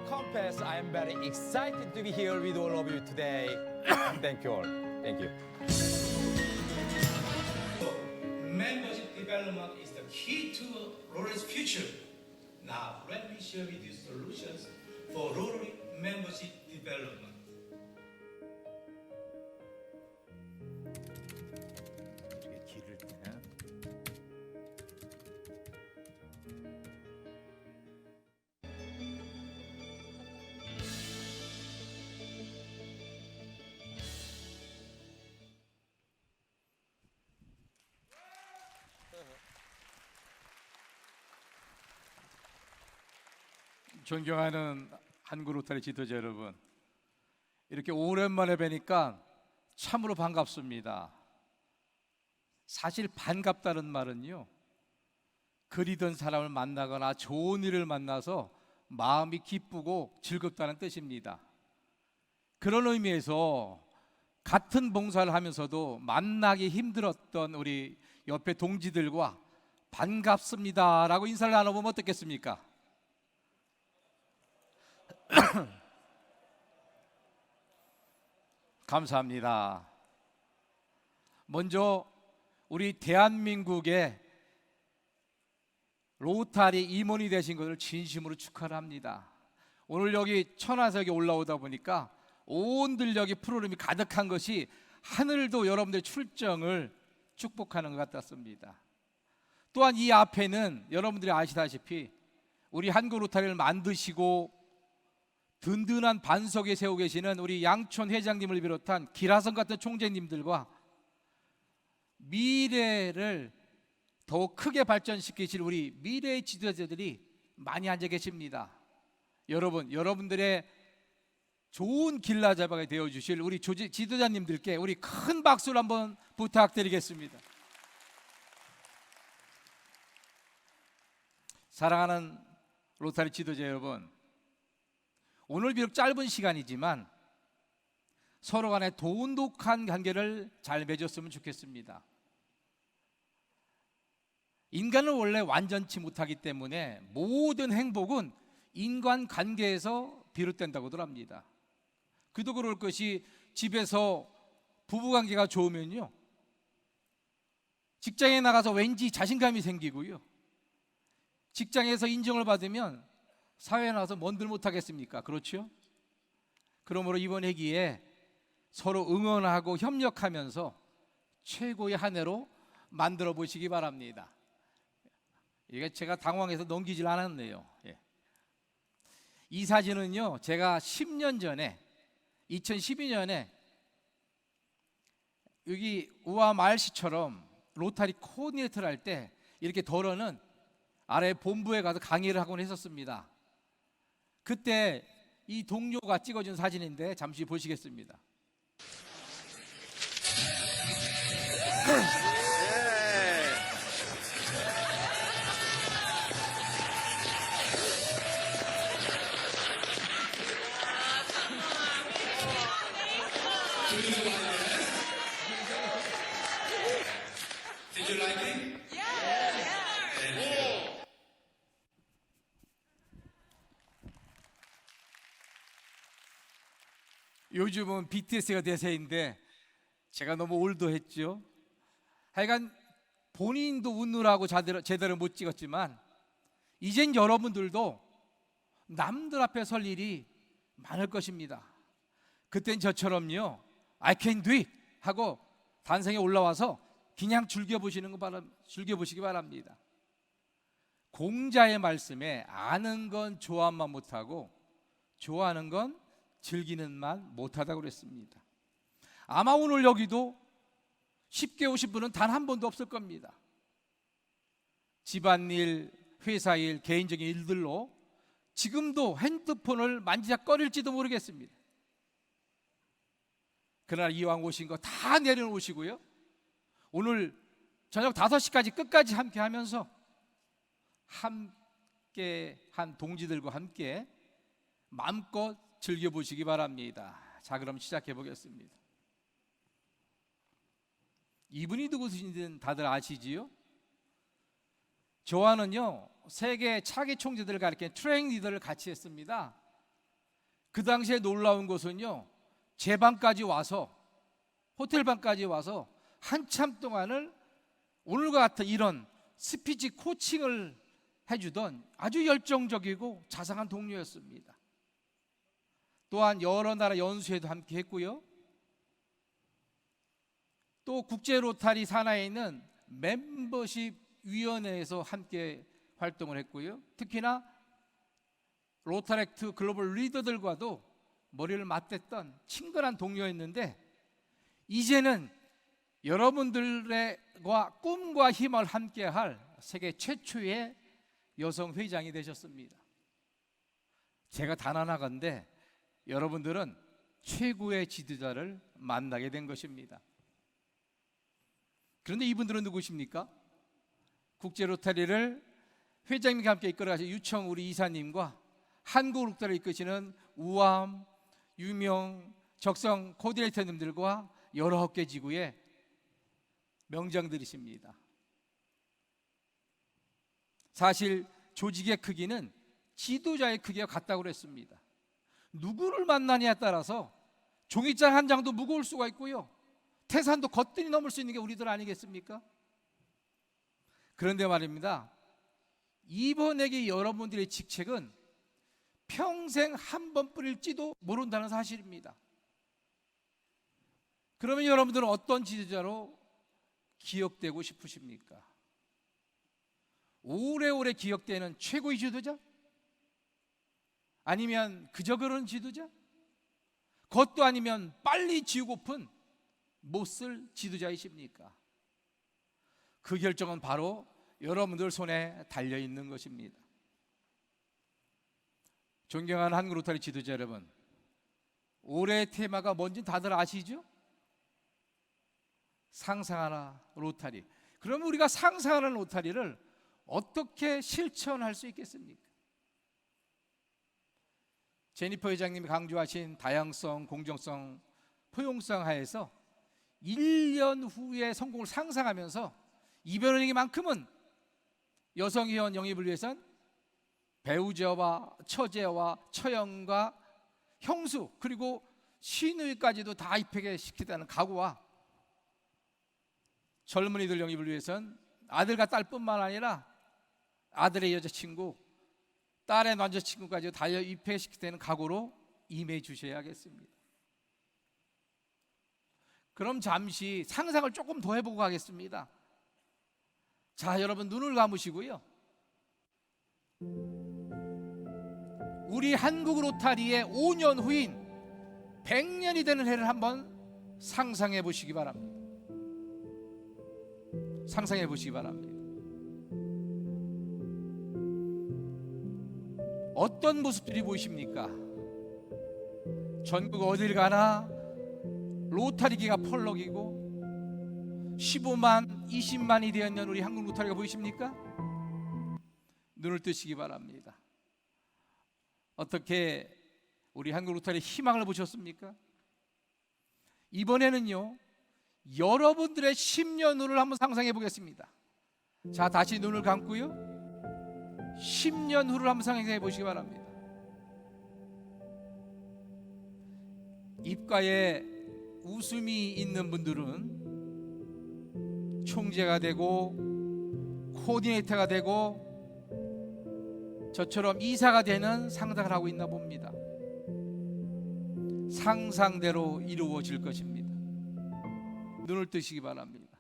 Compass. I am very excited to be here with all of you today. Thank you all. Thank you. Membership development is the key to Rotary's future. Now, let me share with you solutions for Rotary membership development. 존경하는 한국 로터리 지도자 여러분, 이렇게 오랜만에 뵈니까 참으로 반갑습니다. 사실 반갑다는 말은요, 그리던 사람을 만나거나 좋은 일을 만나서 마음이 기쁘고 즐겁다는 뜻입니다. 그런 의미에서 같은 봉사를 하면서도 만나기 힘들었던 우리 옆에 동지들과 반갑습니다라고 인사를 나눠보면 어떻겠습니까? 감사합니다. 먼저 우리 대한민국의 로타리 임원이 되신 것을 진심으로 축하를 합니다. 오늘 여기 천안석에 올라오다 보니까 온들 여기 푸르름이 가득한 것이 하늘도 여러분들의 출정을 축복하는 것 같았습니다. 또한 이 앞에는 여러분들이 아시다시피 우리 한국 로타리를 만드시고 든든한 반석에 세우고 계시는 우리 양촌 회장님을 비롯한 기라성 같은 총재님들과 미래를 더욱 크게 발전시키실 우리 미래의 지도자들이 많이 앉아 계십니다. 여러분들의 좋은 길라잡이가 되어주실 우리 지도자님들께 우리 큰 박수를 한번 부탁드리겠습니다. 사랑하는 로타리 지도자 여러분, 오늘 비록 짧은 시간이지만 서로 간에 돈독한 관계를 잘 맺었으면 좋겠습니다. 인간은 원래 완전치 못하기 때문에 모든 행복은 인간관계에서 비롯된다고들 합니다. 그도 그럴 것이 집에서 부부관계가 좋으면요, 직장에 나가서 왠지 자신감이 생기고요, 직장에서 인정을 받으면 사회에 나와서 뭔들 못하겠습니까? 그렇죠? 그러므로 이번 회기에 서로 응원하고 협력하면서 최고의 한 해로 만들어 보시기 바랍니다. 이게 제가 당황해서 넘기질 않았네요. 이 사진은요, 제가 10년 전에 2012년에 여기 우아 마을시처럼 로타리 코디네이터를 할 때 이렇게 덜어는 아래 본부에 가서 강의를 하곤 했었습니다. 그때 이 동료가 찍어준 사진인데 잠시 보시겠습니다. Did you like it? 요즘은 BTS가 대세인데 제가 너무 올드했죠. 하여간 본인도 웃느라고 제대로 못 찍었지만 이젠 여러분들도 남들 앞에 설 일이 많을 것입니다. 그땐 저처럼요, I can do it 하고 단상에 올라와서 그냥 즐겨보시기 바랍니다. 공자의 말씀에 아는 건 좋아만 못하고 좋아하는 건 즐기는 만 못하다고 그랬습니다. 아마 오늘 여기도 쉽게 오신 분은 단 한 번도 없을 겁니다. 집안일, 회사일, 개인적인 일들로 지금도 핸드폰을 만지작거릴지도 모르겠습니다. 그러나 이왕 오신 거 다 내려놓으시고요, 오늘 저녁 5시까지 끝까지 함께 하면서 함께 한 동지들과 함께 마음껏 즐겨보시기 바랍니다. 자, 그럼 시작해 보겠습니다. 이분이 누구신지는 다들 아시지요? 저와는요, 세계 차기 총재들을 가리키는 트레이닝 리더를 같이 했습니다. 그 당시에 놀라운 것은요, 제 방까지 와서, 호텔 방까지 와서 한참 동안을 오늘과 같은 이런 스피치 코칭을 해주던 아주 열정적이고 자상한 동료였습니다. 또한 여러 나라 연수회도 함께 했고요. 또 국제 로타리 산하에 있는 멤버십 위원회에서 함께 활동을 했고요. 특히나 로타렉트 글로벌 리더들과도 머리를 맞댔던 친근한 동료였는데, 이제는 여러분들과 꿈과 힘을 함께할 세계 최초의 여성 회장이 되셨습니다. 제가 단언하건대 여러분들은 최고의 지도자를 만나게 된 것입니다. 그런데 이분들은 누구십니까? 국제 로타리를 회장님과 함께 이끌어가신 유청 우리 이사님과 한국 로타리를 이끄시는 우암, 유명, 적성 코디네이터님들과 19개 지구의 명장들이십니다. 사실 조직의 크기는 지도자의 크기와 같다고 그랬습니다. 누구를 만나냐에 따라서 종이장 한 장도 무거울 수가 있고요, 태산도 거뜬히 넘을 수 있는 게 우리들 아니겠습니까? 그런데 말입니다, 이번에 여러분들의 직책은 평생 한 번 뿌릴지도 모른다는 사실입니다. 그러면 여러분들은 어떤 지도자로 기억되고 싶으십니까? 오래오래 기억되는 최고의 지도자? 아니면 그저 그런 지도자? 그것도 아니면 빨리 지우고픈 못쓸 지도자이십니까? 그 결정은 바로 여러분들 손에 달려있는 것입니다. 존경하는 한국 로타리 지도자 여러분, 올해의 테마가 뭔지 다들 아시죠? 상상하라 로타리. 그러면 우리가 상상하는 로타리를 어떻게 실천할 수 있겠습니까? 제니퍼 회장님이 강조하신 다양성, 공정성, 포용성 하에서 1년 후의 성공을 상상하면서 이변은행만큼은 여성회원 영입을 위해선 배우자와 처제와 처형과 형수 그리고 시누이까지도 다 입회게 시키다는 각오와 젊은이들 영입을 위해선 아들과 딸뿐만 아니라 아들의 여자친구, 딸의 남자친구까지 다 입회시키다는 각오로 임해 주셔야겠습니다. 그럼 잠시 상상을 조금 더 해보고 가겠습니다. 자, 여러분 눈을 감으시고요, 우리 한국 로타리의 5년 후인 100년이 되는 해를 한번 상상해 보시기 바랍니다. 상상해 보시기 바랍니다. 어떤 모습들이 보이십니까? 전국 어딜 가나 로타리기가 펄럭이고 15만, 20만이 되었는 우리 한국 로타리가 보이십니까? 눈을 뜨시기 바랍니다. 어떻게 우리 한국 로타리 희망을 보셨습니까? 이번에는요, 여러분들의 10년 후를 한번 상상해 보겠습니다. 자, 다시 눈을 감고요, 10년 후를 한번 상상해 보시기 바랍니다. 입가에 웃음이 있는 분들은 총재가 되고 코디네이터가 되고 저처럼 이사가 되는 상상을 하고 있나 봅니다. 상상대로 이루어질 것입니다. 눈을 뜨시기 바랍니다.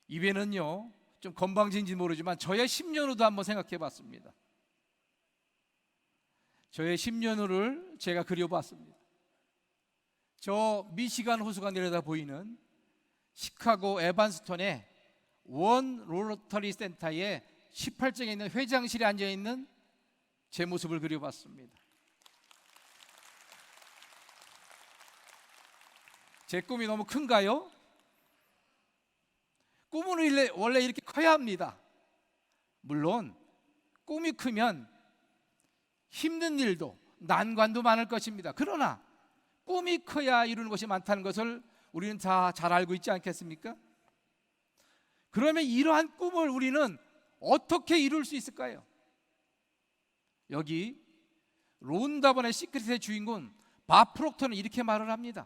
입에는요 좀 건방진지 모르지만 저의 10년 후도 한번 생각해 봤습니다. 저의 10년 후를 제가 그려봤습니다. 저 미시간 호수가 내려다 보이는 시카고 에반스턴의 원 로터리 센터의 18층에 있는 회장실에 앉아있는 제 모습을 그려봤습니다. 제 꿈이 너무 큰가요? 꿈은 원래 이렇게 커야 합니다. 물론 꿈이 크면 힘든 일도 난관도 많을 것입니다. 그러나 꿈이 커야 이루는 것이 많다는 것을 우리는 다 잘 알고 있지 않겠습니까? 그러면 이러한 꿈을 우리는 어떻게 이룰 수 있을까요? 여기 론다번의 시크릿의 주인공 밥 프록터는 이렇게 말을 합니다.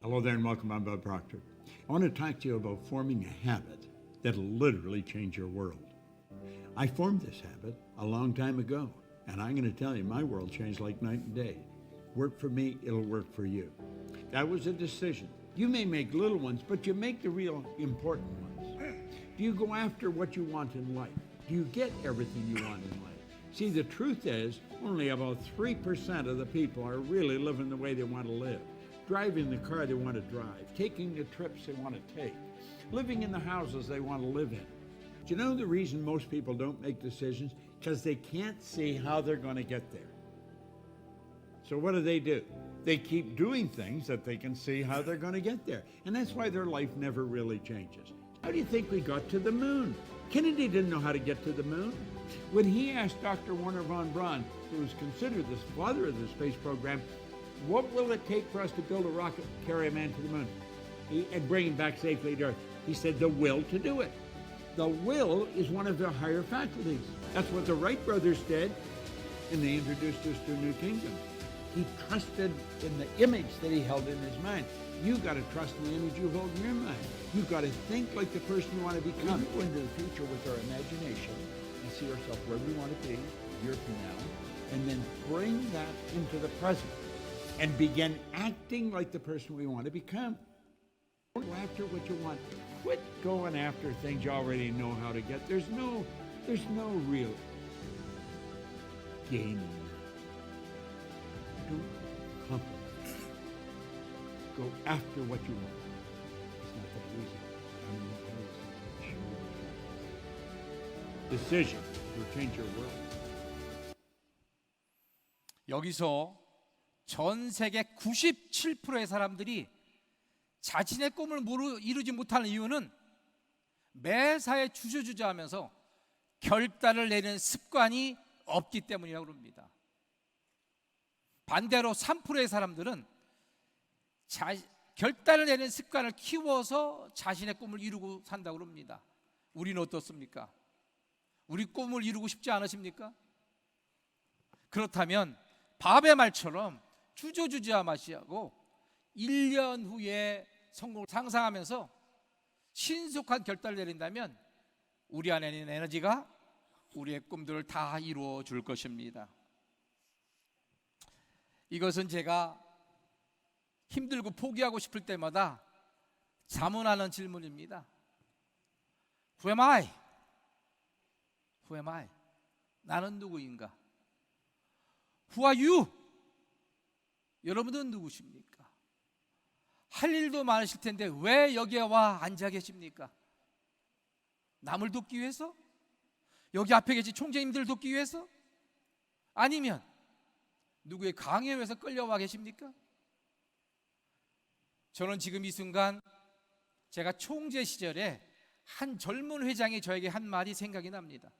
Hello there and welcome. I'm Bob Proctor. I want to talk to you about forming a habit that'll literally change your world. I formed this habit a long time ago, and I'm going to tell you, my world changed like night and day. Work for me, it'll work for you. That was a decision. You may make little ones, but you make the real important ones. Do you go after what you want in life? Do you get everything you want in life? See, the truth is, only about 3% of the people are really living the way they want to live. Driving the car they want to drive, taking the trips they want to take, living in the houses they want to live in. Do you know the reason most people don't make decisions? Because they can't see how they're going to get there. So what do? They keep doing things that they can see how they're going to get there. And that's why their life never really changes. How do you think we got to the moon? Kennedy didn't know how to get to the moon. When he asked Dr. Wernher von Braun, who is considered the father of the space program, what will it take for us to build a rocket and carry a man to the moon and bring him back safely to Earth? He said, the will to do it. The will is one of the higher faculties. That's what the Wright brothers did, and they introduced us to a new kingdom. He trusted in the image that he held in his mind. You've got to trust in the image you hold in your mind. You've got to think like the person you want to become. We go into the future with our imagination and see ourselves where we want to be a year from now, and then bring that into the present and begin acting like the person we want to become. Go after what you want. Quit going after things you already know how to get. There's no real gain in that. Don't compromise. Go after what you want. It's not that easy. I mean, that is decision will change your world. 여기서 전 세계 97%의 사람들이 자신의 꿈을 이루지 못하는 이유는 매사에 주저주저하면서 결단을 내리는 습관이 없기 때문이라고 합니다. 반대로 3%의 사람들은 결단을 내리는 습관을 키워서 자신의 꿈을 이루고 산다고 합니다. 우리는 어떻습니까? 우리 꿈을 이루고 싶지 않으십니까? 그렇다면 밥의 말처럼 주저주저하시고 1년 후에 성공을 상상하면서 신속한 결단을 내린다면 우리 안에 있는 에너지가 우리의 꿈들을 다 이루어 줄 것입니다. 이것은 제가 힘들고 포기하고 싶을 때마다 자문하는 질문입니다. Who am I? Who am I? 나는 누구인가? Who are you? 여러분은 누구십니까? 할 일도 많으실 텐데 왜 여기에 와 앉아 계십니까? 남을 돕기 위해서? 여기 앞에 계신 총재님들 돕기 위해서? 아니면 누구의 강요에 의해서 끌려와 계십니까? 저는 지금 이 순간 제가 총재 시절에 한 젊은 회장이 저에게 한 말이 생각이 납니다.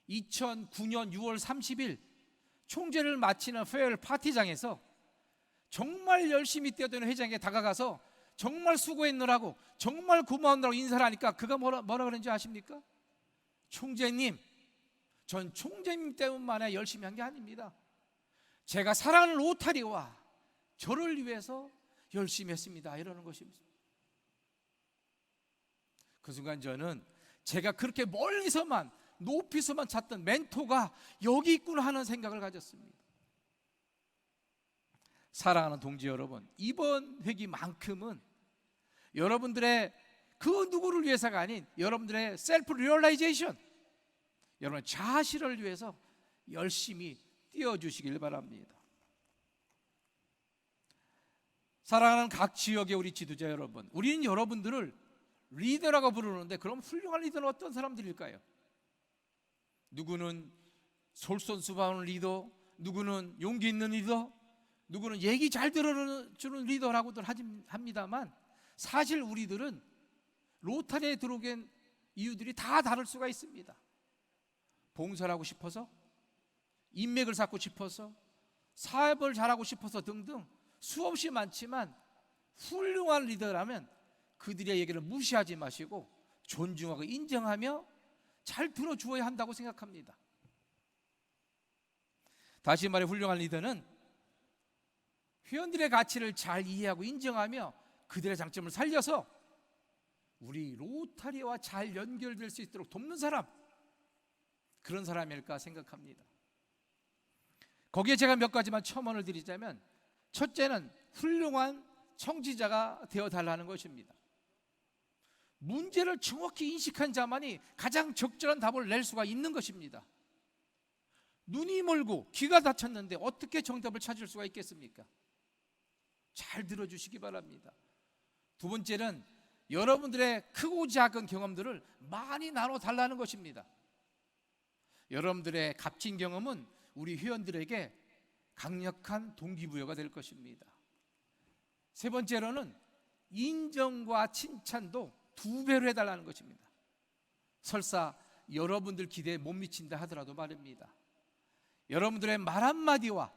2009년 6월 30일 총재를 마치는 페어웰 파티장에서 정말 열심히 뛰어드는 회장에게 다가가서 정말 수고했노라고, 정말 고마웠노라고 인사를 하니까 그가 뭐라 그런지 아십니까? 총재님, 전 총재님 때문만에 열심히 한 게 아닙니다. 제가 사랑하는 로타리와 저를 위해서 열심히 했습니다. 이러는 것입니다. 그 순간 저는 제가 그렇게 멀리서만 높이서만 찾던 멘토가 여기 있구나 하는 생각을 가졌습니다. 사랑하는 동지 여러분, 이번 회기만큼은 여러분들의 그 누구를 위해서가 아닌 여러분들의 셀프 리얼라이제이션, 여러분의 자아실현을 위해서 열심히 뛰어주시길 바랍니다. 사랑하는 각 지역의 우리 지도자 여러분, 우리는 여러분들을 리더라고 부르는데 그럼 훌륭한 리더는 어떤 사람들일까요? 누구는 솔선수범하는 리더, 누구는 용기 있는 리더, 누구는 얘기 잘 들어주는 리더라고들 합니다만 사실 우리들은 로타리에 들어오게 이유들이 다 다를 수가 있습니다. 봉사를 하고 싶어서, 인맥을 쌓고 싶어서, 사업을 잘하고 싶어서 등등 수없이 많지만 훌륭한 리더라면 그들의 얘기를 무시하지 마시고 존중하고 인정하며 잘 들어주어야 한다고 생각합니다. 다시 말해 훌륭한 리더는 회원들의 가치를 잘 이해하고 인정하며 그들의 장점을 살려서 우리 로타리와 잘 연결될 수 있도록 돕는 사람, 그런 사람일까 생각합니다. 거기에 제가 몇 가지만 첨언을 드리자면, 첫째는 훌륭한 청지자가 되어달라는 것입니다. 문제를 정확히 인식한 자만이 가장 적절한 답을 낼 수가 있는 것입니다. 눈이 멀고 귀가 닫혔는데 어떻게 정답을 찾을 수가 있겠습니까? 잘 들어주시기 바랍니다. 두 번째는 여러분들의 크고 작은 경험들을 많이 나눠달라는 것입니다. 여러분들의 값진 경험은 우리 회원들에게 강력한 동기부여가 될 것입니다. 세 번째로는 인정과 칭찬도 2배로 해달라는 것입니다. 설사 여러분들 기대에 못 미친다 하더라도 말입니다. 여러분들의 말 한마디와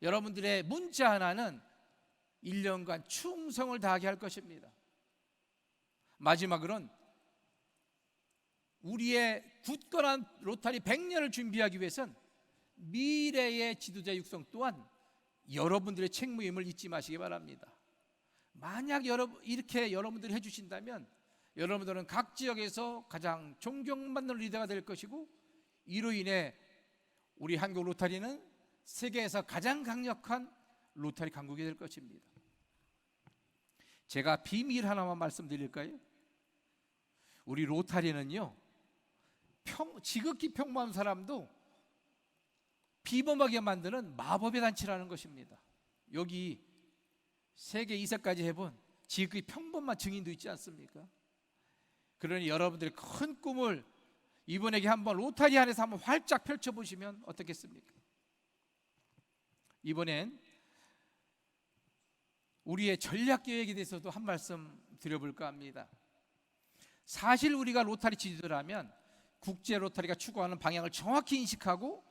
여러분들의 문자 하나는 1년간 충성을 다하게 할 것입니다. 마지막으로는 우리의 굳건한 로타리 100년을 준비하기 위해선 미래의 지도자 육성 또한 여러분들의 책무임을 잊지 마시기 바랍니다. 만약 이렇게 여러분들이 해주신다면 여러분들은 각 지역에서 가장 존경받는 리더가 될 것이고, 이로 인해 우리 한국 로타리는 세계에서 가장 강력한 로타리 강국이 될 것입니다. 제가 비밀 하나만 말씀드릴까요? 우리 로타리는요, 지극히 평범한 사람도 비범하게 만드는 마법의 단체라는 것입니다. 여기 세계 2세까지 해본 지극히 평범한 증인도 있지 않습니까? 그러니 여러분들의 큰 꿈을 이번에 한번 로타리 안에서 한번 활짝 펼쳐보시면 어떻겠습니까? 이번엔 우리의 전략 계획에 대해서도 한 말씀 드려볼까 합니다. 사실 우리가 로타리 지도자라면 국제 로타리가 추구하는 방향을 정확히 인식하고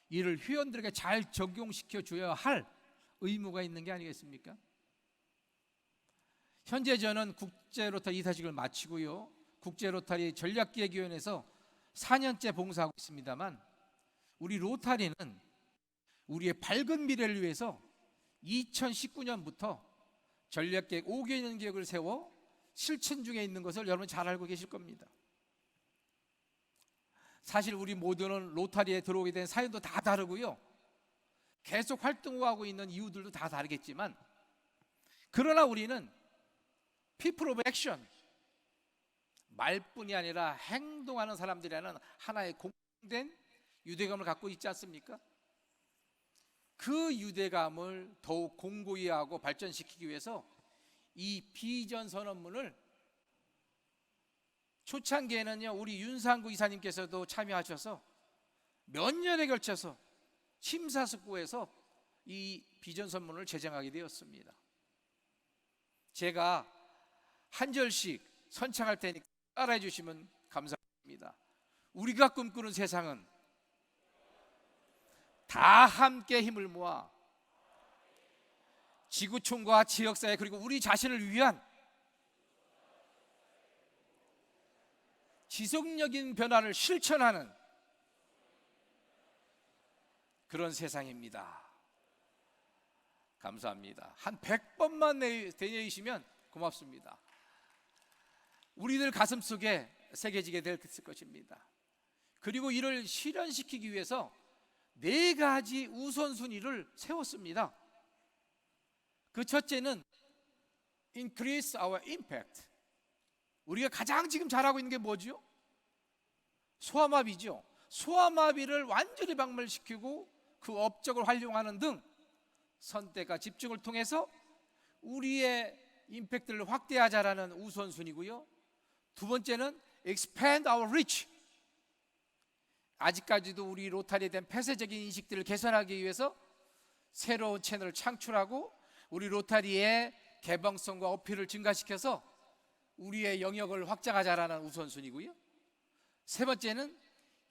이를 회원들에게 잘 적용시켜 줘야 할 의무가 있는 게 아니겠습니까? 현재 저는 국제 로타리 이사직을 마치고요, 국제 로타리 전략기획위원회에서 4년째 봉사하고 있습니다만, 우리 로타리는 우리의 밝은 미래를 위해서 2019년부터 전략계획 5개년 계획을 세워 실천 중에 있는 것을 여러분 잘 알고 계실 겁니다. 사실 우리 모두는 로타리에 들어오게 된 사연도 다 다르고요, 계속 활동하고 있는 이유들도 다 다르겠지만, 그러나 우리는 people of action, 말뿐이 아니라 행동하는 사람들이라는 하나의 공통된 유대감을 갖고 있지 않습니까? 그 유대감을 더욱 공고히 하고 발전시키기 위해서 이 비전 선언문을 초창기에는요, 우리 윤상구 이사님께서도 참여하셔서 몇 년에 걸쳐서 심사숙고해서 이 비전 선언문을 제정하게 되었습니다. 제가 한 절씩 선창할 테니까 따라해 주시면 감사합니다. 우리가 꿈꾸는 세상은 다 함께 힘을 모아 지구촌과 지역사회 그리고 우리 자신을 위한 지속적인 변화를 실천하는 그런 세상입니다. 감사합니다. 한 100번만 되뇌이시면 고맙습니다. 우리들 가슴속에 새겨지게 될 것입니다. 그리고 이를 실현시키기 위해서 4가지 우선순위를 세웠습니다. 그 첫째는 increase our impact. 우리가 가장 지금 잘하고 있는 게 뭐죠? 소아마비죠. 소아마비를 완전히 박멸시키고 그 업적을 활용하는 등 선택과 집중을 통해서 우리의 임팩트를 확대하자라는 우선순위고요. 두 번째는 expand our reach. 아직까지도 우리 로타리에 대한 폐쇄적인 인식들을 개선하기 위해서 새로운 채널을 창출하고 우리 로타리의 개방성과 어필을 증가시켜서 우리의 영역을 확장하자라는 우선순위고요. 세 번째는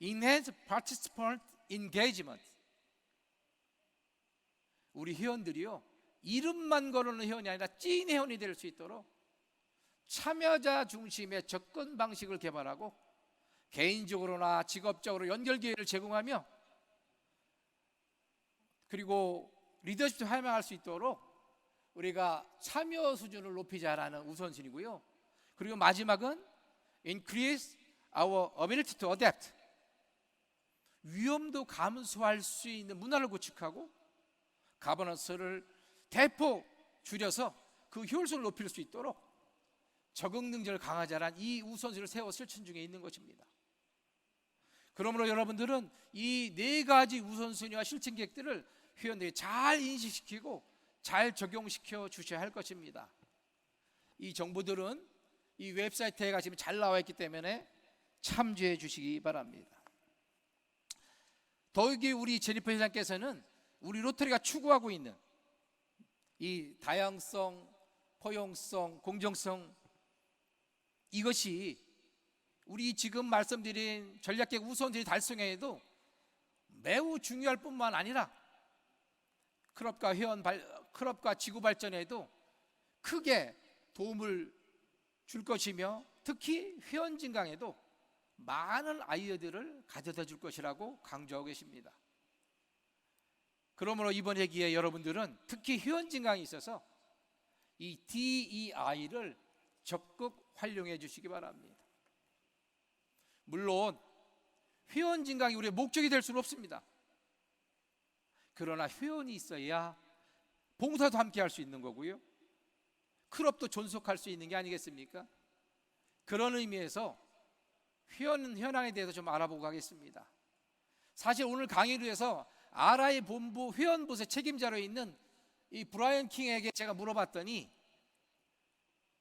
enhance participant engagement. 우리 회원들이요, 이름만 거르는 회원이 아니라 찐 회원이 될 수 있도록 참여자 중심의 접근 방식을 개발하고 개인적으로나 직업적으로 연결 기회를 제공하며 그리고 리더십도 활용할 수 있도록 우리가 참여 수준을 높이자라는 우선순위고요. 그리고 마지막은 increase our ability to adapt. 위험도 감수할 수 있는 문화를 구축하고 가버넌스를 대폭 줄여서 그 효율성을 높일 수 있도록 적응 능력을 강화자란 이 우선순위를 세워 실천 중에 있는 것입니다. 그러므로 여러분들은 이 네 가지 우선순위와 실천 계획들을 회원들이 잘 인식시키고 잘 적용시켜 주셔야 할 것입니다. 이 정보들은 이 웹사이트에 가시면 잘 나와 있기 때문에 참조해 주시기 바랍니다. 더욱이 우리 제니퍼 회장께서는 우리 로터리가 추구하고 있는 이 다양성, 포용성, 공정성, 이것이 우리 지금 말씀드린 전략계획 우선순위 달성에도 매우 중요할 뿐만 아니라 클럽과 지구 발전에도 크게 도움을 줄 것이며 특히 회원 증강에도 많은 아이디어들을 가져다 줄 것이라고 강조하고 계십니다. 그러므로 이번 회기에 여러분들은 특히 회원 증강에 있어서 이 DEI를 적극 활용해 주시기 바랍니다. 물론 회원 증강이 우리의 목적이 될 수는 없습니다. 그러나 회원이 있어야 봉사도 함께 할 수 있는 거고요, 클럽도 존속할 수 있는 게 아니겠습니까? 그런 의미에서 회원 현황에 대해서 좀 알아보고 가겠습니다. 사실 오늘 강의를 위해서 RI 본부 회원부서 책임자로 있는 이 브라이언 킹에게 제가 물어봤더니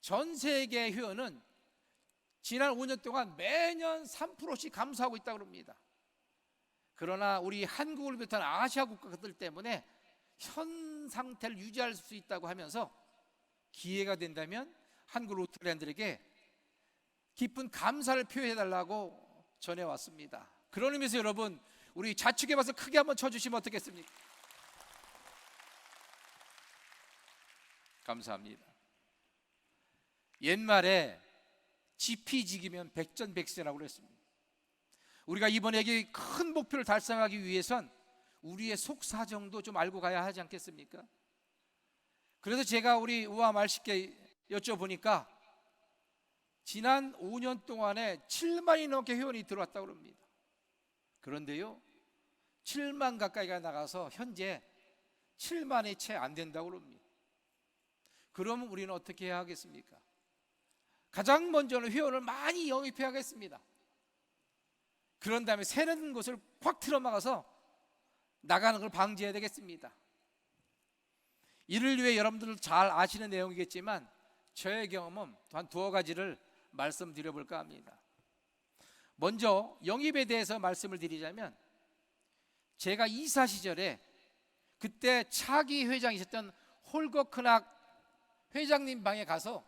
전 세계 회원은 지난 5년 동안 매년 3%씩 감소하고 있다고 합니다. 그러나 우리 한국을 비롯한 아시아 국가들 때문에 현 상태를 유지할 수 있다고 하면서 기회가 된다면 한국 로터리안들에게 깊은 감사를 표해달라고 전해왔습니다. 그런 의미에서 여러분, 우리 좌측에 봐서 크게 한번 쳐주시면 어떻겠습니까? 감사합니다. 옛말에 지피지기면 백전백승이라고 그랬습니다. 우리가 이번에 큰 목표를 달성하기 위해선 우리의 속사정도 좀 알고 가야 하지 않겠습니까? 그래서 제가 우리 우아 말씨께 여쭤보니까 지난 5년 동안에 7만이 넘게 회원이 들어왔다고 합니다. 그런데요, 7만 가까이가 나가서 현재 7만이 채 안 된다고 합니다. 그러면 우리는 어떻게 해야 하겠습니까? 가장 먼저는 회원을 많이 영입해야 하겠습니다. 그런 다음에 새는 곳을 확 틀어막아서 나가는 걸 방지해야 되겠습니다. 이를 위해 여러분들 잘 아시는 내용이겠지만 저의 경험은 한 두어 가지를 말씀드려 볼까 합니다. 먼저 영입에 대해서 말씀을 드리자면, 제가 이사 시절에 그때 차기 회장이셨던 홀거 크낙 회장님 방에 가서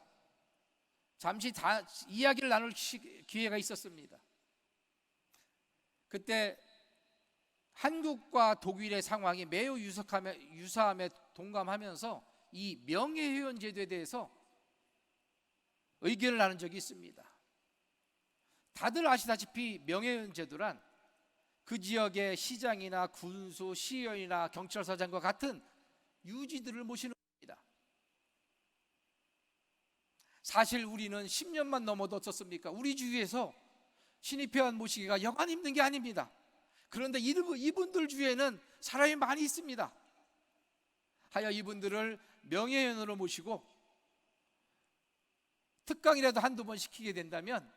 잠시 이야기를 나눌 기회가 있었습니다. 그때 한국과 독일의 상황이 매우 유사함에 동감하면서 이 명예회원 제도에 대해서 의견을 나눈 적이 있습니다. 다들 아시다시피 명예회원 제도란 그 지역의 시장이나 군수, 시의원이나 경찰서장과 같은 유지들을 모시는 겁니다. 사실 우리는 10년만 넘어도 어떻습니까? 우리 주위에서 신입회원 모시기가 여간 힘든 게 아닙니다. 그런데 이분들 주위에는 사람이 많이 있습니다. 하여 이분들을 명예회원으로 모시고 특강이라도 한두 번 시키게 된다면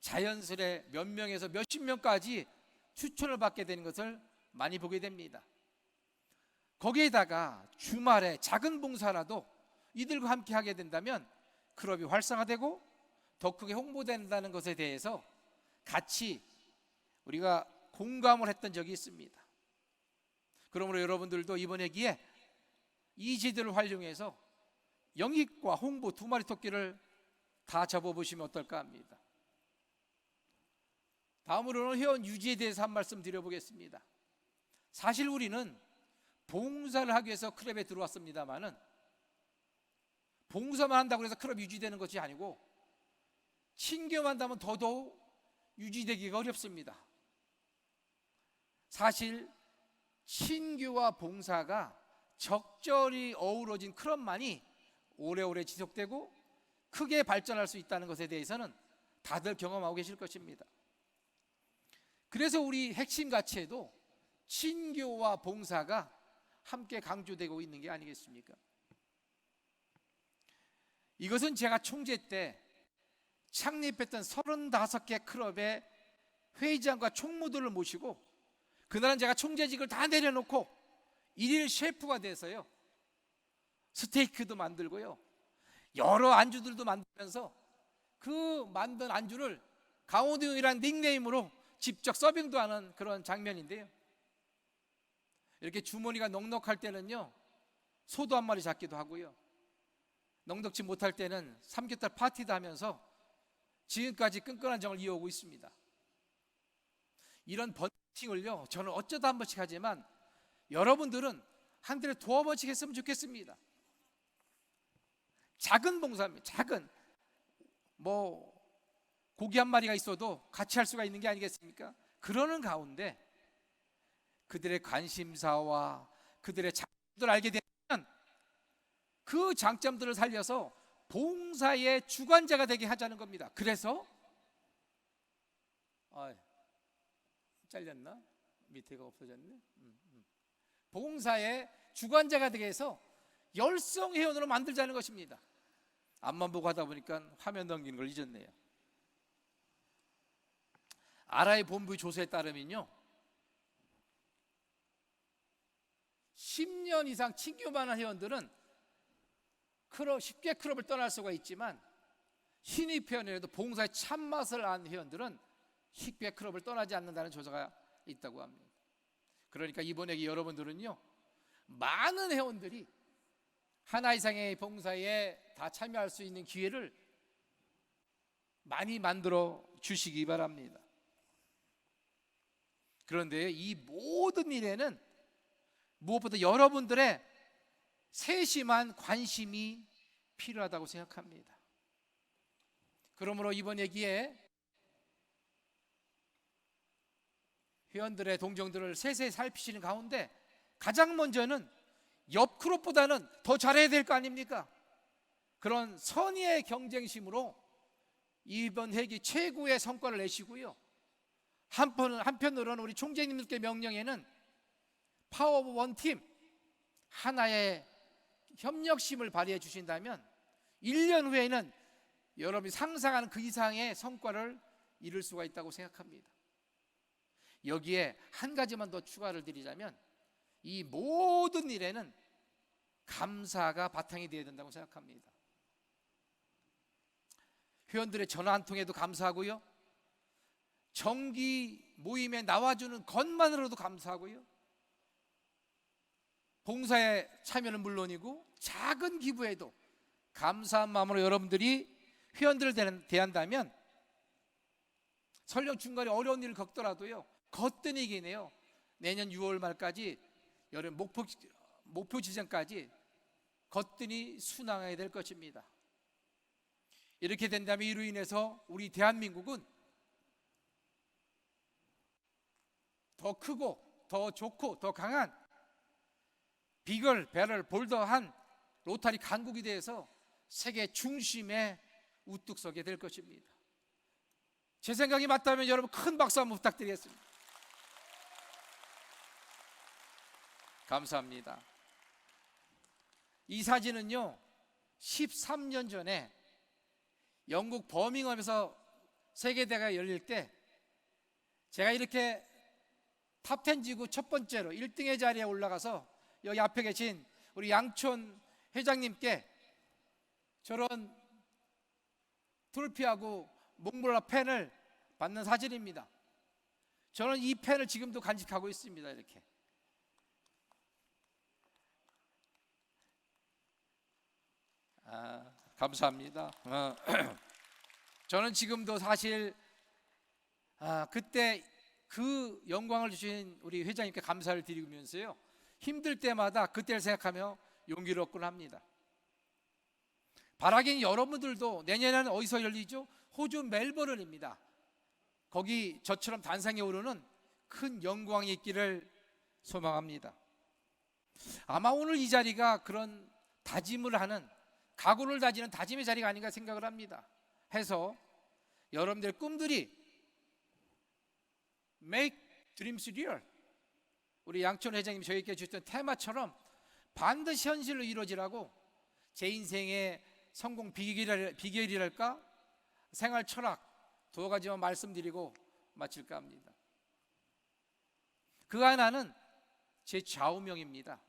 자연스레 몇 명에서 몇십 명까지 추천을 받게 되는 것을 많이 보게 됩니다. 거기에다가 주말에 작은 봉사라도 이들과 함께 하게 된다면 클럽이 활성화되고 더 크게 홍보된다는 것에 대해서 같이 우리가 공감을 했던 적이 있습니다. 그러므로 여러분들도 이번 회기에 이 제도를 활용해서 영입과 홍보 두 마리 토끼를 다 잡아보시면 어떨까 합니다. 다음으로는 회원 유지에 대해서 한 말씀 드려보겠습니다. 사실 우리는 봉사를 하기 위해서 클럽에 들어왔습니다마는 봉사만 한다고 해서 클럽 유지되는 것이 아니고 신경만 한다면 더더욱 유지되기가 어렵습니다. 사실 신규와 봉사가 적절히 어우러진 클럽만이 오래오래 지속되고 크게 발전할 수 있다는 것에 대해서는 다들 경험하고 계실 것입니다. 그래서 우리 핵심 가치에도 친교와 봉사가 함께 강조되고 있는 게 아니겠습니까? 이것은 제가 총재 때 창립했던 35개 클럽의 회장과 총무들을 모시고, 그날은 제가 총재직을 다 내려놓고 일일 셰프가 돼서요, 스테이크도 만들고요, 여러 안주들도 만들면서 그 만든 안주를 강호동이라는 닉네임으로 직접 서빙도 하는 그런 장면인데요, 이렇게 주머니가 넉넉할 때는요 소도 한 마리 잡기도 하고요, 넉넉지 못할 때는 삼겹살 파티도 하면서 지금까지 끈끈한 정을 이어오고 있습니다. 이런 번팅을요 저는 어쩌다 한 번씩 하지만 여러분들은 한 달에 2번씩 했으면 좋겠습니다. 작은 봉사입니다. 작은, 뭐 고기 한 마리가 있어도 같이 할 수가 있는 게 아니겠습니까? 그러는 가운데 그들의 관심사와 그들의 장점들을 알게 되면 그 장점들을 살려서 봉사의 주관자가 되게 하자는 겁니다. 그래서 잘렸나? 밑에가 없어졌네. 봉사의 주관자가 되게 해서 열성 회원으로 만들자는 것입니다. 앞만 보고 하다 보니까 화면 넘기는 걸 잊었네요. 아라의 본부 조사에 따르면요 10년 이상 친교만 한 회원들은 쉽게 클럽을 떠날 수가 있지만, 신입 회원이라도 봉사의 참맛을 안 회원들은 쉽게 클럽을 떠나지 않는다는 조사가 있다고 합니다. 그러니까 이번에 여러분들은요 많은 회원들이 하나 이상의 봉사에 다 참여할 수 있는 기회를 많이 만들어 주시기 바랍니다. 그런데 이 모든 일에는 무엇보다 여러분들의 세심한 관심이 필요하다고 생각합니다. 그러므로 이번 얘기에 회원들의 동정들을 세세히 살피시는 가운데 가장 먼저는 옆 클럽보다는 더 잘해야 될 거 아닙니까? 그런 선의의 경쟁심으로 이번 회기 최고의 성과를 내시고요, 한편으로는 우리 총재님들께 명령에는 파워 오브 원 팀, 하나의 협력심을 발휘해 주신다면 1년 후에는 여러분이 상상하는 그 이상의 성과를 이룰 수가 있다고 생각합니다. 여기에 한 가지만 더 추가를 드리자면 이 모든 일에는 감사가 바탕이 되어야 된다고 생각합니다. 회원들의 전화 한 통에도 감사하고요, 정기 모임에 나와주는 것만으로도 감사하고요, 봉사에 참여는 물론이고 작은 기부에도 감사한 마음으로 여러분들이 회원들을 대한다면 설령 중간에 어려운 일을 겪더라도요 거뜬히 이기네요. 내년 6월 말까지 여름 목표 지점까지 거뜬히 순항해야 될 것입니다. 이렇게 된다면 이로 인해서 우리 대한민국은 더 크고 더 좋고 더 강한 비글, 배럴, 볼더한 로타리 강국이 되어서 세계 중심에 우뚝 서게 될 것입니다. 제 생각이 맞다면 여러분 큰 박수 한번 부탁드리겠습니다. 감사합니다. 이 사진은요 13년 전에 영국 버밍엄에서 세계대회가 열릴 때 제가 이렇게 탑10 지구 첫 번째로 1등의 자리에 올라가서 여기 앞에 계신 우리 양촌 회장님께 저런 트로피하고 몽블라 펜을 받는 사진입니다. 저는 이 펜을 지금도 간직하고 있습니다. 이렇게 감사합니다. 저는 지금도 사실 그때 그 영광을 주신 우리 회장님께 감사를 드리면서요 힘들 때마다 그때를 생각하며 용기를 얻곤 합니다. 바라기는 여러분들도 내년에는 어디서 열리죠? 호주 멜버른입니다. 거기 저처럼 단상에 오르는 큰 영광이 있기를 소망합니다. 아마 오늘 이 자리가 그런 다짐을 하는, 각오를 다지는 다짐의 자리가 아닌가 생각을 합니다. 해서 여러분들의 꿈들이 Make Dreams Real, 우리 양천 회장님이 저에게 주셨던 테마처럼 반드시 현실로 이루어지라고 제 인생의 성공 비결이랄까, 생활 철학 두 가지만 말씀드리고 마칠까 합니다. 그 하나는 제 좌우명입니다.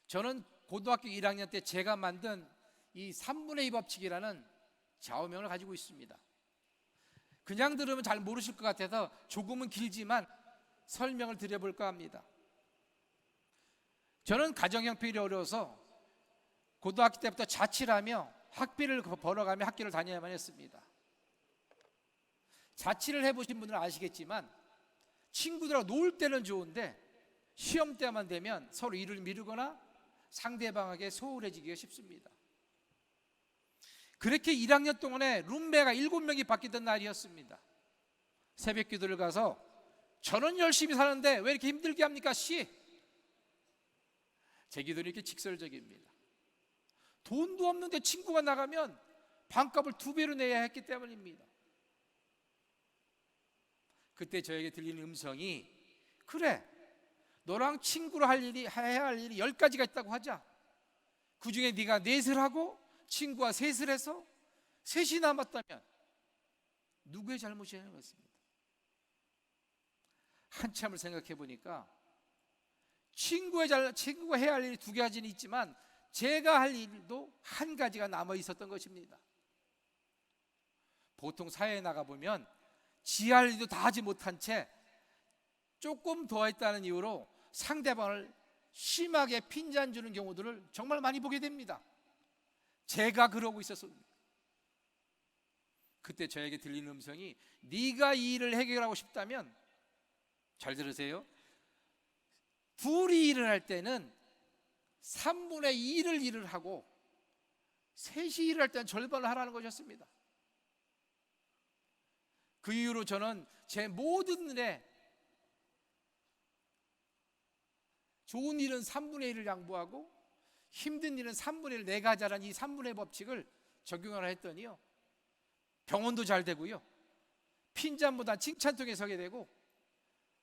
저는 고등학교 1학년 때 제가 만든 이 3분의 2 법칙이라는 좌우명을 가지고 있습니다. 그냥 들으면 잘 모르실 것 같아서 조금은 길지만 설명을 드려볼까 합니다. 저는 가정 형편이 어려워서 고등학교 때부터 자취를 하며 학비를 벌어가며 학교를 다녀야만 했습니다. 자취를 해보신 분들은 아시겠지만 친구들하고 놀 때는 좋은데 시험 때만 되면 서로 일을 미루거나 상대방에게 소홀해지기가 쉽습니다. 그렇게 1학년 동안에 룸메가 7명이 바뀌던 날이었습니다. 새벽 기도를 가서 저는 열심히 사는데 왜 이렇게 힘들게 합니까 씨? 제 기도는 이렇게 직설적입니다. 돈도 없는데 친구가 나가면 반값을 2배로 내야 했기 때문입니다. 그때 저에게 들리는 음성이, 그래, 너랑 친구로 해야 할 일이 10가지가 있다고 하자. 그 중에 네가 4을 하고 친구와 3을 해서 3이 남았다면 누구의 잘못이냐 했습니다. 한참을 생각해 보니까 친구가 해야 할 일이 2가지는 있지만 제가 할 일도 1가지가 남아 있었던 것입니다. 보통 사회에 나가보면 지 할 일도 다 하지 못한 채 조금 더 했다는 이유로 상대방을 심하게 핀잔 주는 경우들을 정말 많이 보게 됩니다. 제가 그러고 있었습니다. 그때 저에게 들리는 음성이, 네가 이 일을 해결하고 싶다면, 잘 들으세요, 둘이 일을 할 때는 3분의 2를 일을 하고 3이 일을 할 때는 절반을 하라는 것이었습니다. 그 이후로 저는 제 모든 일에 좋은 일은 3분의 1을 양보하고 힘든 일은 3분의 1을 내가 하자라는 이 3분의 1 법칙을 적용을 했더니요, 병원도 잘 되고요, 핀잔보다 칭찬통에 서게 되고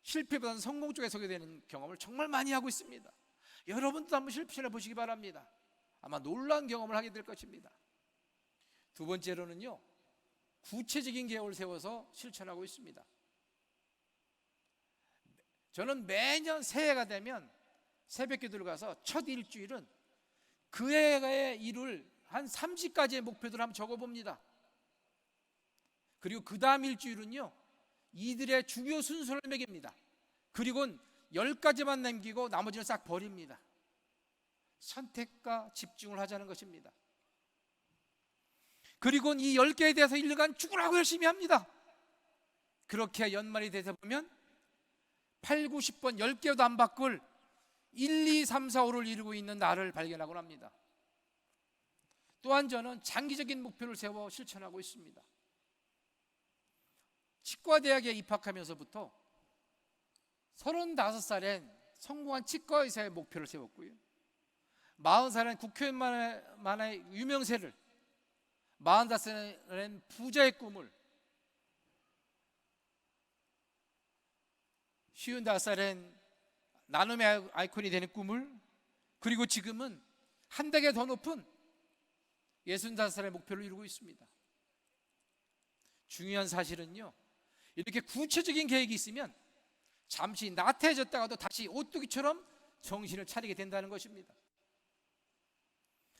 실패보다는 성공 쪽에 서게 되는 경험을 정말 많이 하고 있습니다. 여러분도 한번 실패해 보시기 바랍니다. 아마 놀라운 경험을 하게 될 것입니다. 두 번째로는요, 구체적인 계획을 세워서 실천하고 있습니다. 저는 매년 새해가 되면 새벽 기도를 가서 첫 일주일은 그 해의 일을 한 30가지의 목표들을 한번 적어봅니다. 그리고 그 다음 일주일은요, 이들의 주요 순서를 매깁니다. 그리고는 10가지만 남기고 나머지는 싹 버립니다. 선택과 집중을 하자는 것입니다. 그리고는 이 10개에 대해서 1년간 죽으라고 열심히 합니다. 그렇게 연말이 되다 보면 8, 9, 10번 10개도 안 바꿀 1, 2, 3, 4, 5를 이루고 있는 나를 발견하곤 합니다. 또한 저는 장기적인 목표를 세워 실천하고 있습니다. 치과대학에 입학하면서부터 35살엔 성공한 치과 의사의 목표를 세웠고요, 40살엔 국회의원만의 유명세를, 45살엔 부자의 꿈을, 55살엔 나눔의 아이콘이 되는 꿈을, 그리고 지금은 한 단계 더 높은 65살의 목표를 이루고 있습니다. 중요한 사실은요, 이렇게 구체적인 계획이 있으면 잠시 나태해졌다가도 다시 오뚜기처럼 정신을 차리게 된다는 것입니다.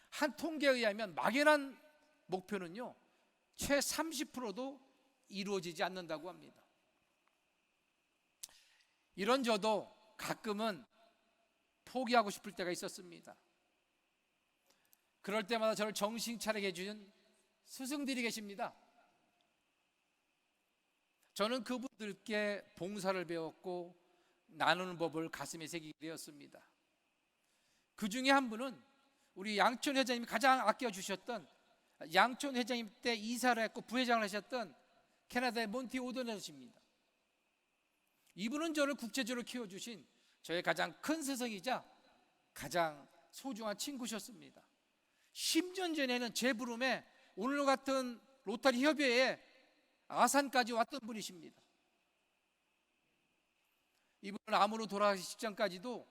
한 통계에 의하면 막연한 목표는요, 최 30%도 이루어지지 않는다고 합니다. 이런 저도 가끔은 포기하고 싶을 때가 있었습니다. 그럴 때마다 저를 정신 차리게 해주는 스승들이 계십니다. 저는 그분들께 봉사를 배웠고 나누는 법을 가슴에 새기게 되었습니다. 그 중에 한 분은 우리 양천 회장님이 가장 아껴주셨던, 양천 회장님 때 이사를 했고 부회장을 하셨던 캐나다의 몬티 오더너십니다. 이분은 저를 국제적으로 키워주신 저의 가장 큰 스승이자 가장 소중한 친구셨습니다. 10년 전에는 제 부름에 오늘 같은 로터리 협의회에 아산까지 왔던 분이십니다. 이분은 암으로 돌아가기 직전까지도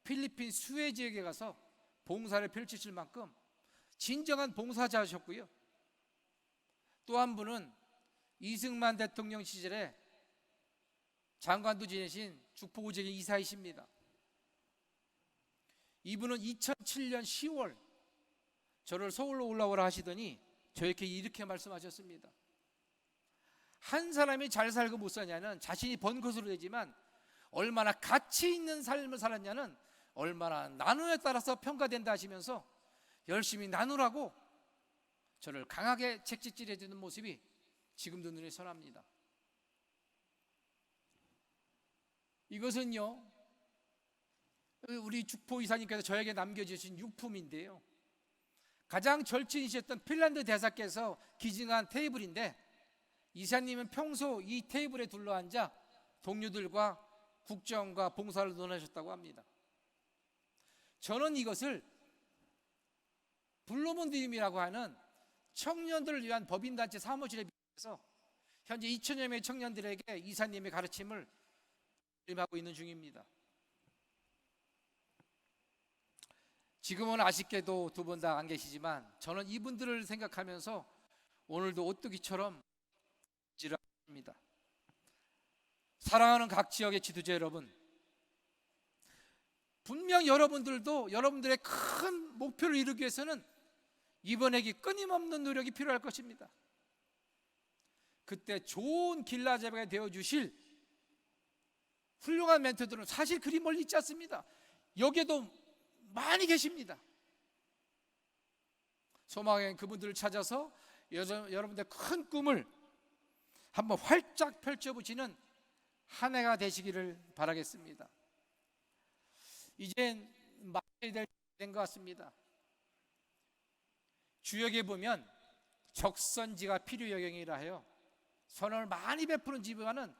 필리핀 수에 지역에 가서 봉사를 펼치실 만큼 진정한 봉사자셨고요. 또 한 분은 이승만 대통령 시절에 장관도 지내신 죽포구직의 이사이십니다. 이분은 2007년 10월 저를 서울로 올라오라 하시더니 저에게 이렇게 말씀하셨습니다. 한 사람이 잘 살고 못 사냐는 자신이 번 것으로 되지만 얼마나 가치 있는 삶을 살았냐는 얼마나 나눔에 따라서 평가된다 하시면서 열심히 나누라고 저를 강하게 채찍질해 주는 모습이 지금도 눈에 선합니다. 이것은요, 우리 죽포 이사님께서 저에게 남겨주신 유품인데요, 가장 절친이셨던 핀란드 대사께서 기증한 테이블인데, 이사님은 평소 이 테이블에 둘러앉아 동료들과 국정과 봉사를 논하셨다고 합니다. 저는 이것을 블루문드림이라고 하는 청년들을 위한 법인단체 사무실에 비해서 현재 2천여 명의 청년들에게 이사님의 가르침을 하고 있는 중입니다. 지금은 아쉽게도 두 분 다 안 계시지만 저는 이분들을 생각하면서 오늘도 오뚜기처럼 지랄합니다. 사랑하는 각 지역의 지도자 여러분, 분명 여러분들도 여러분들의 큰 목표를 이루기 위해서는 이번에기 끊임없는 노력이 필요할 것입니다. 그때 좋은 길라잡이가 되어주실 훌륭한 멘토들은 사실 그리 멀리 있지 않습니다. 여기에도 많이 계십니다. 소망의 그분들을 찾아서 여러분들의 큰 꿈을 한번 활짝 펼쳐보시는 한 해가 되시기를 바라겠습니다. 이젠 마쳐야 된 것 같습니다. 주역에 보면 적선지가 필요여경이라 하여 선언을 많이 베푸는 집안은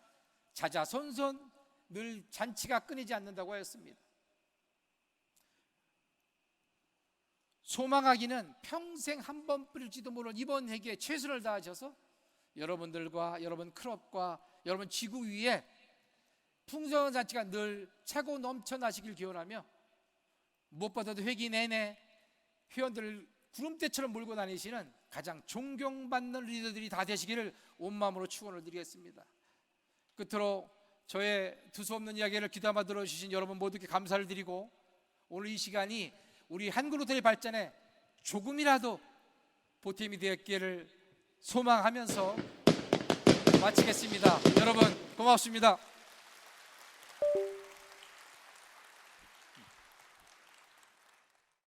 자자손손 늘 잔치가 끊이지 않는다고 하였습니다. 소망하기는 평생 한 번 뿌릴지도 모르는 이번 회기에 최선을 다하셔서 여러분들과 여러분 클럽과 여러분 지구 위에 풍성한 잔치가 늘 차고 넘쳐나시길 기원하며, 무엇보다도 회기 내내 회원들을 구름대처럼 몰고 다니시는 가장 존경받는 리더들이 다 되시기를 온 마음으로 축원을 드리겠습니다. 끝으로 저의 두서없는 이야기를 귀담아 들어주신 여러분 모두께 감사를 드리고, 오늘 이 시간이 우리 한국로터리 발전에 조금이라도 보탬이 되었기를 소망하면서 마치겠습니다. 여러분 고맙습니다.